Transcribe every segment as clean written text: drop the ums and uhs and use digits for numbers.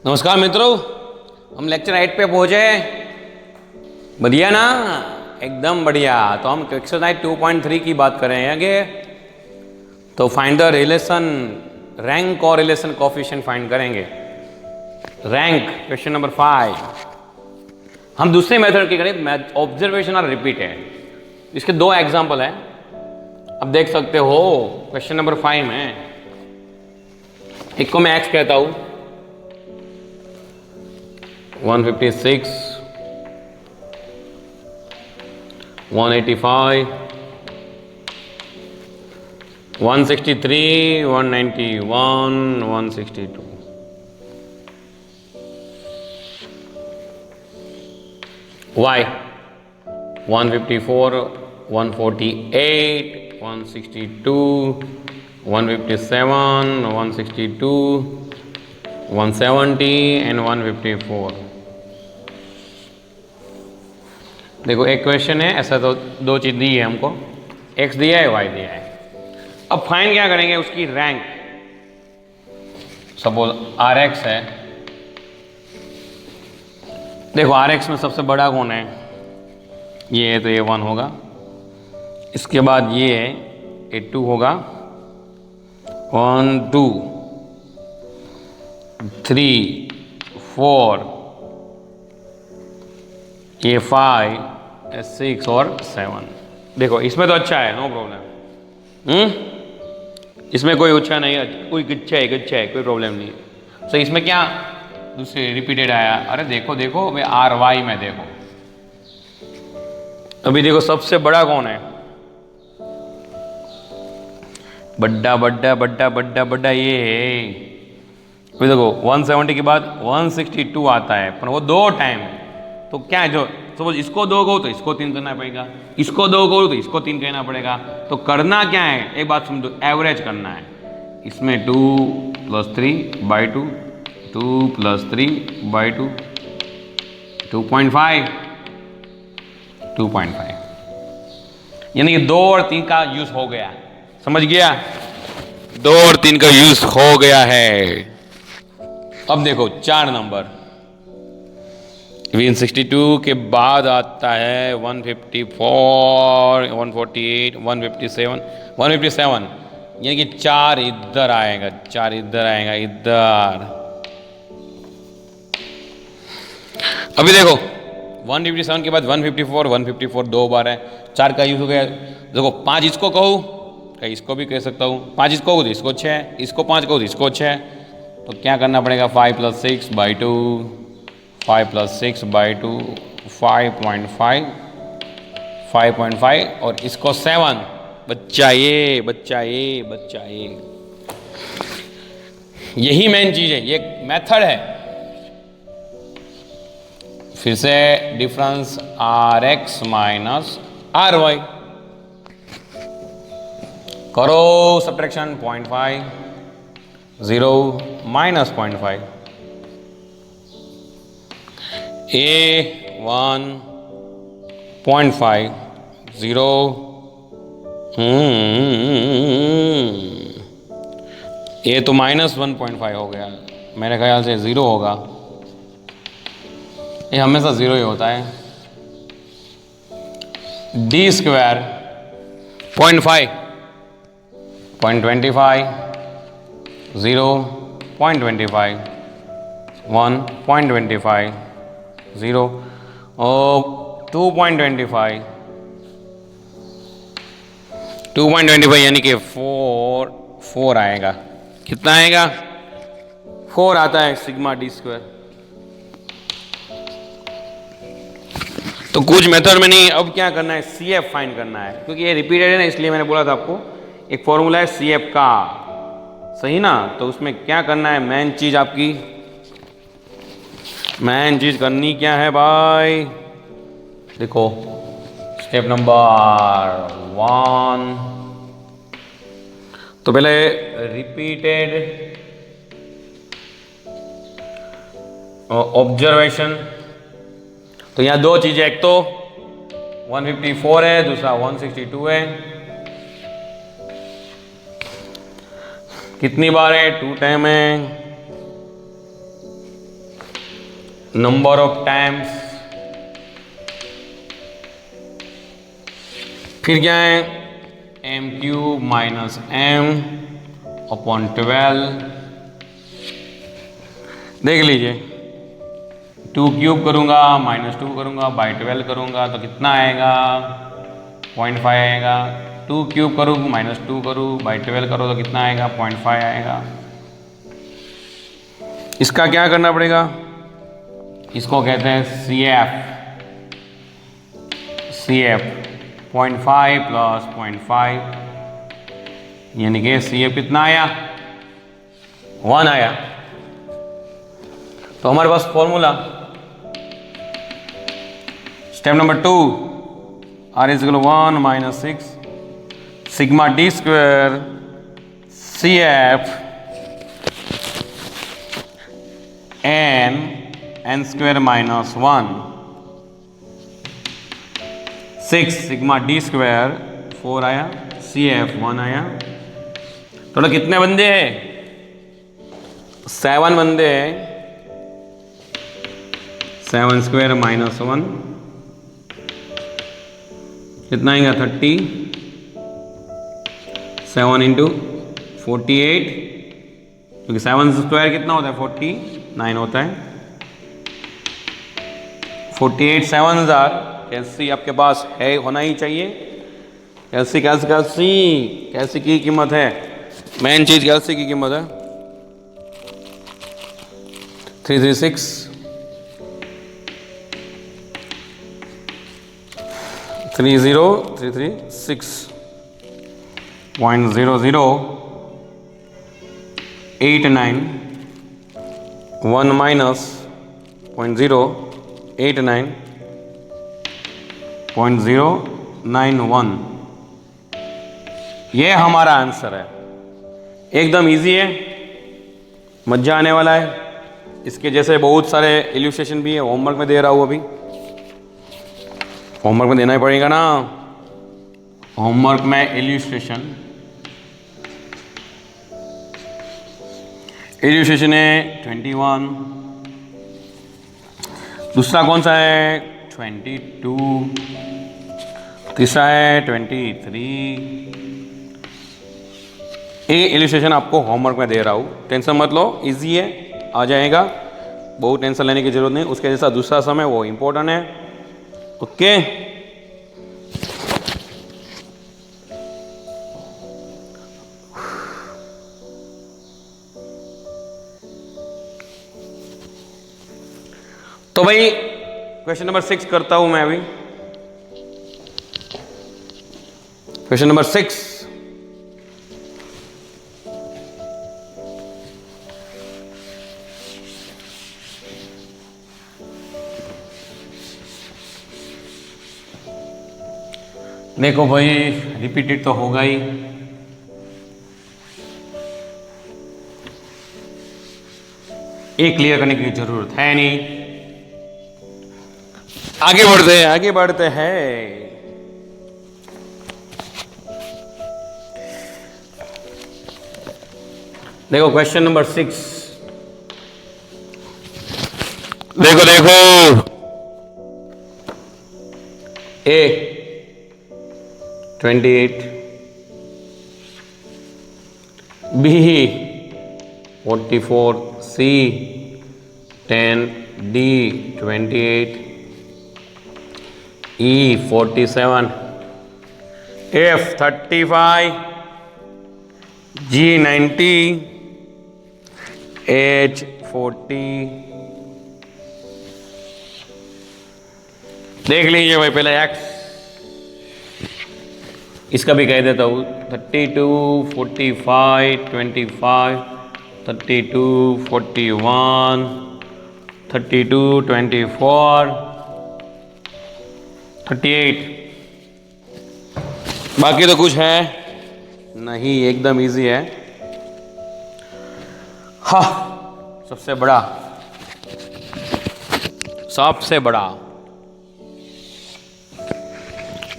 नमस्कार मित्रों, हम लेक्चर 8 पे पहुंचे। बढ़िया ना, एकदम बढ़िया। तो हम एक्सरसाइज 2.3 की बात करें आगे। तो फाइंड द रिलेशन, रैंक और रिलेशन कोफिशिएंट फाइंड करेंगे। Rank question number 5। हम दूसरे मेथड की करें, ऑब्जर्वेशन और रिपीट है। इसके दो एग्जाम्पल हैं, अब देख सकते हो। क्वेश्चन नंबर 5 में एक को मैं एक्स कहता हूं, 156, 185, 163, 191, 162। Y 154, 148, 162, 157, 162, 170 and 154। देखो एक क्वेश्चन है ऐसा, तो दो चीज दी है हमको, x दिया है, y दिया है। अब फाइंड क्या करेंगे, उसकी रैंक। सपोज rx है, देखो rx में सबसे बड़ा कौन है, ये है, तो ये 1 होगा। इसके बाद ये है, ये 2 होगा, 1 2 3 4, ये 5 6 और 7। देखो इसमें तो अच्छा है, नो प्रॉब्लम। इसमें कोई अच्छा नहीं है, कोई गच्छा है, कोई प्रॉब्लम नहीं है। तो इसमें क्या दूसरे रिपीटेड आया, अरे देखो देखो भाई आर वाई में देखो। अभी देखो सबसे बड़ा कौन है, बड्डा बड्डा बड्डा बड्डा बड्डा ये है। अभी देखो 170 के बाद 162 आता है, पर वो 2 टाइम है। तो क्या है, जो सपोज इसको 2 कहो तो इसको 3 करना पड़ेगा, इसको 2 कहो तो इसको 3 कहना पड़ेगा। तो करना क्या है, एक बात समझो, एवरेज करना है। इसमें 2 + 3/2, 2 + 3/2, 2.5, 2.5, यानी कि 2 और 3 का यूज हो गया। समझ गया, 2 और 3 का यूज हो गया है। अब देखो 4 नंबर, 162 के बाद आता है 154, 148, 157, 157, यानी कि 4 इधर आएगा, 4 इधर आएगा, इधर। अभी देखो 157 के बाद 154, 154 2 बार है, 4 का यूज हो गया। देखो 5 इसको कहूँ, कहीं इसको भी कह सकता हूँ, 5 इसको कहूँ तो इसको 6, इसको 5 कहूँ तो इसको 6। तो क्या करना पड़ेगा, 5 + 6/2, 5 + 6/2, 5.5, 5.5 और इसको 7। बच्चा ये, बच्चा ये, बच्चा ये, यही मेन चीज है, ये मेथड है। फिर से डिफरेंस rx - ry करो, सब्ट्रैक्शन 0.5, 0 - 0.5, a1 0.5, 0, ये तो -1.5 हो गया, मेरे ख्याल से 0 होगा। ये हमेशा 0 ही होता है। d² 0.5, 0.25, 0, 0.25, 1, 0.25, 0 और 2.25, 2.25 यानी कि 4 आएगा। कितना आएगा, 4 आता है सिग्मा d²। तो कुछ मेथड में नहीं, अब क्या करना है, CF फाइंड करना है, क्योंकि ये रिपीटेड है ना, इसलिए मैंने बोला था आपको एक फॉर्मूला है CF का, सही ना। तो उसमें क्या करना है, मेन चीज आपकी, मेन चीज करनी क्या है भाई, देखो स्टेप नंबर 1। तो पहले रिपीटेड ऑब्जर्वेशन। तो यहां दो चीजें, एक तो 154 है, दूसरा 162 है। कितनी बार है, 2 टाइम है। नंबर ऑफ टाइम्स, फिर क्या है M cube minus M upon 12। देख लीजिए 2 क्यूब करूँगा -2 करूँगा बाई 12 करूँगा तो कितना आएगा 0.5 आएगा। 2 क्यूब करूँ -2 करूँ बाई 12 करो तो कितना आएगा 0.5 आएगा। इसका क्या करना पड़ेगा, इसको कहते हैं CF 0.5 प्लस 0.5 यानी कि CF कितना आया 1 आया। तो हमारे पास formula step number 2 R is equal to 1 minus 6 sigma d square CF n square minus 1 6 sigma d square 4 आया, CF 1 आया। टोटल कितने बंदे हैं 7 बंदे हैं। 7 स्क्वायर माइनस 1 कितना आएगा 30, 7 इंटू 48 क्योंकि 7 स्क्वायर कितना होता है 49 होता है। 48 7 कैलसी आपके पास है, होना ही चाहिए। कैलसी कैलसी कैलसी कैलसी की कीमत है, मेन चीज कैलसी की कीमत है 336 0.0089 1 माइनस 0.089 0.091 ये हमारा आंसर है। एकदम इजी है, मजा आने वाला है। इसके जैसे बहुत सारे इल्यूस्ट्रेशन भी है, होमवर्क में दे रहा हूँ। अभी होमवर्क में देना ही पड़ेगा ना, होमवर्क में इल्यूस्ट्रेशन है 21। दूसरा कौन सा है 22, तीसरा है 23। ये इल्यूस्ट्रेशन आपको होमवर्क में दे रहा हूँ, टेंशन मत लो, इजी है, आ जाएगा, बहुत टेंशन लेने की जरूरत नहीं। उसके जैसा दूसरा समय वो इम्पोर्टेंट है। ओके तो भाई क्वेश्चन नंबर 6 करता हूं मैं अभी। क्वेश्चन नंबर 6, देखो भाई रिपीटेड तो होगा ही, ये क्लियर करने की जरूरत है नहीं। आगे बढ़ते हैं। देखो क्वेश्चन नंबर 6, देखो ए 28, बी 44, सी 10, D 28, E 47, F 35, G 90, H 40। देख लीजिए भाई, पहले X इसका भी कह देता हूँ 32, 45, 25, 32, 41, 32, 24, 38। बाकी तो कुछ है नहीं, एकदम इजी है। हाँ सबसे बड़ा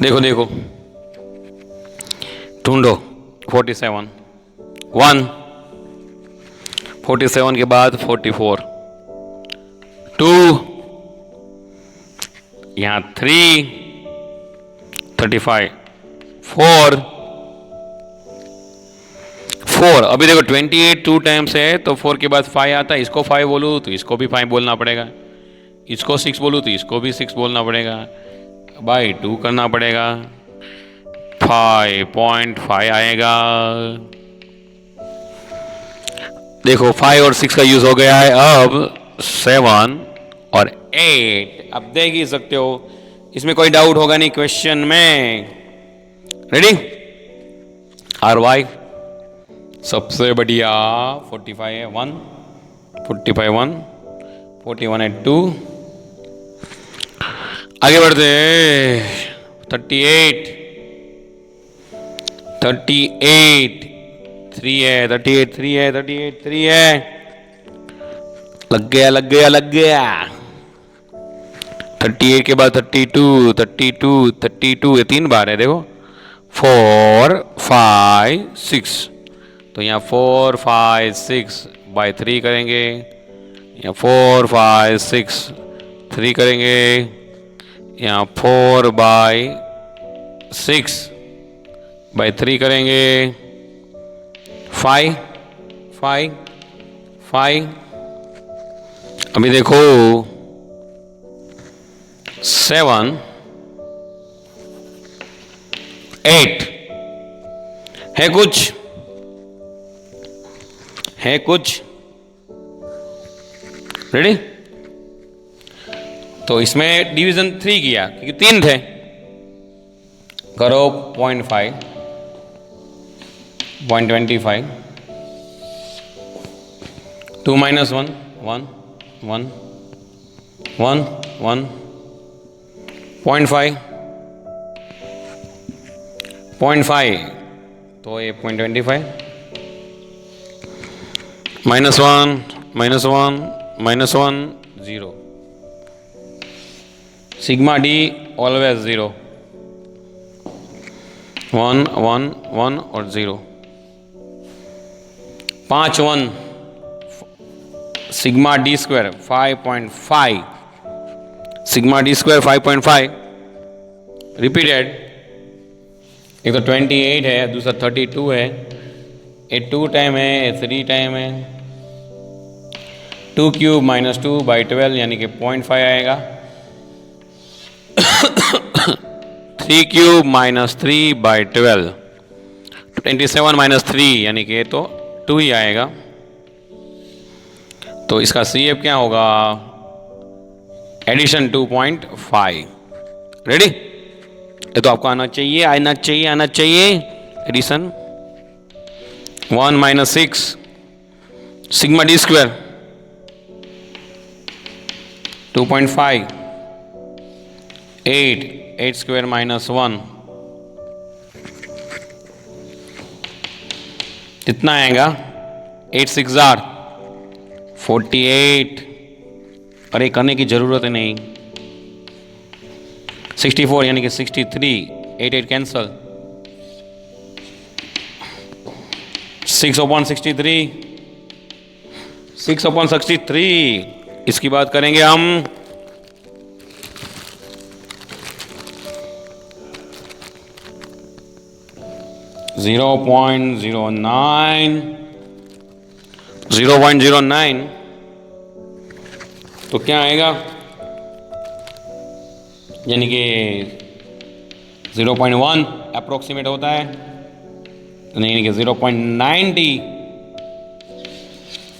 देखो ढूंढो 47 1, 47 के बाद 44, 2, यहाँ 3, 35, 4, अभी देखो 28 2 टाइम्स है तो 4 के बाद 5 आता है, इसको 5 बोलूँ तो इसको भी 5 बोलना पड़ेगा, इसको 6 बोलूँ तो इसको भी 6 बोलना पड़ेगा, बाई 2 करना पड़ेगा, 5.5 आएगा। देखो 5 और 6 का यूज हो गया है, अब 7 और 8 अब देख ही सकते हो, इसमें कोई डाउट होगा नहीं क्वेश्चन में। रेडी? आर वाई सबसे बढ़िया 45 है 1, 45 1, 41 है 2, आगे बढ़ते 38 3 है, 38 3 है, 38 3 है, लग गया 38 के बाद 32 32 32 ये 3 बार है, देखो 4 5 6, तो यहाँ 4 5 6 बाई 3 करेंगे, यहाँ 4 5 6 3 करेंगे, यहाँ 4 बाई 6 बाई 3 करेंगे, 5 5 5, अभी देखो 7 8 है कुछ रेडी? तो इसमें डिवीजन 3 किया क्योंकि 3 थे, करो 0.5 0.25 2 minus 1 1 1 1 1 0.5 0.5 तो ये 0.25 -1 -1 -1 0, सिग्मा डी ऑलवेज 0 1 1 1 और 0, 5 1 sigma D square 5.5, sigma D square 5.5 repeated, एक तो 28 है, दूसरा 32 है, ये 2 टाइम है, ये 3 टाइम है, 2 क्यूब माइनस 2 बाई 12 यानी कि 0.5 आएगा, 3 क्यूब माइनस 3 बाई 12 27 माइनस 3 यानी कि ये तो 2 ही आएगा, तो इसका CF क्या होगा? एडिशन 2.5। रेडी? ये तो आपको आना चाहिए addition 1 minus 6 sigma D square 2.5 8 square minus 1 कितना आएगा? 8 6 48, अरे करने की जरूरत है नहीं, 64 यानी कि 63, 8 कैंसल, 6/63 6/63, इसकी बात करेंगे हम 0.09 तो क्या आएगा? यानी कि 0.1 अप्रोक्सीमेट होता है, यानी कि 0.90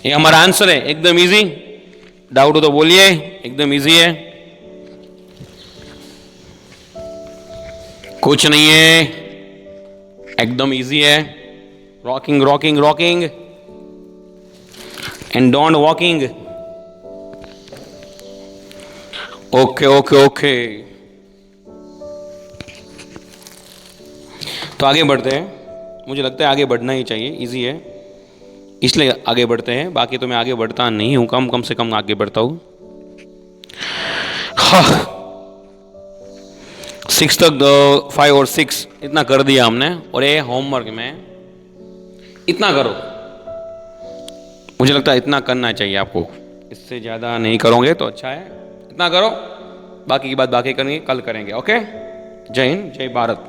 ये हमारा आंसर है। एकदम इजी, डाउट हो तो बोलिए, एकदम इजी है, कुछ नहीं है, एकदम इजी है। Rocking rocking rocking and don't walking. Okay okay okay, तो आगे बढ़ते हैं। मुझे लगता है आगे बढ़ना ही चाहिए, इजी है इसलिए आगे बढ़ते हैं, बाकी तो मैं आगे बढ़ता नहीं हूं, कम से कम आगे बढ़ता हूं। 6 तक 5 और 6 इतना कर दिया हमने, और ये होमवर्क में इतना करो, मुझे लगता है इतना करना चाहिए आपको। इससे ज़्यादा नहीं करोगे तो अच्छा है, इतना करो, बाकी की बात बाकी करेंगे, कल करेंगे। ओके, जय हिंद, जय भारत।